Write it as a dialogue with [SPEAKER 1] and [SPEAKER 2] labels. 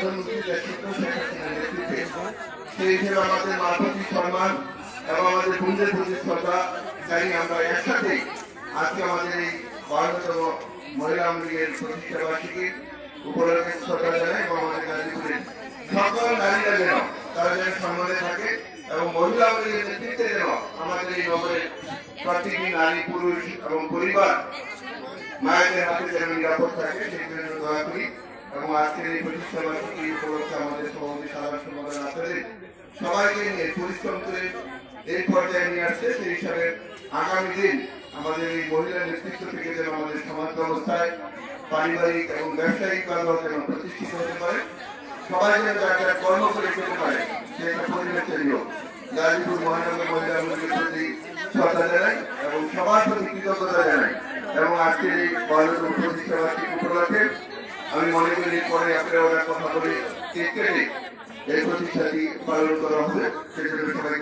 [SPEAKER 1] প্রধানমন্ত্রী নেতৃত্বে সেই হিসেবে আমাদের মার প্রতি সম্মান এবং আমাদের বন্ধুদের প্রতি শ্রদ্ধা জানিয়ে আমরা একসাথে আজকে আমাদের এই 12তম মহিলা আওয়ামী লীগের প্রতিষ্ঠা বার্ষিকী উপলক্ষে শ্রদ্ধা জানাই এবং আমাদের গাজীপুরের সকল নারীরা যেন তারা যেন সম্মানে থাকে এবং মহিলা আওয়ামী লীগের নেতৃত্বে যেন আমাদের এই নগরের প্রতিটি নারী পুরুষ এবং পরিবার মায়েদের হাতে যেন নিরাপদ থাকে সেই জন্য দয়া করি। এবং আজকের এই প্রতিষ্ঠা বার্ষিকী উপলক্ষে আমাদের সভাপতি সাধারণ সম্পাদক আছেন সবাইকে নিয়ে পরিশ্রম করে এই পর্যায়ে নিয়ে আসছে। সেই হিসাবে আগামী দিন আমাদের এই মহিলা নেতৃত্ব থেকে যেন আমাদের সমাজ ব্যবস্থায় পারিবারিক এবং ব্যবসায়িক বান্ধব যেন প্রতিষ্ঠিত হতে পারে, সবাই যেন একটা কর্ম করে পেতে পারে সেই একটা পরিবেশ তৈরি হোক। গাজীপুর মহানগর মহিলা আওয়ামী প্রতি শ্রদ্ধা জানাই এবং সবার প্রতি কৃতজ্ঞতা জানাই। এবং আজকের এই 12তম প্রতিষ্ঠা বার্ষিকী উপলক্ষে আমি মনে করি পরে আপনারা কথা বলে কেটে এই প্রতিষ্ঠাটি পালন করা হবে। সেই জন্য সবাই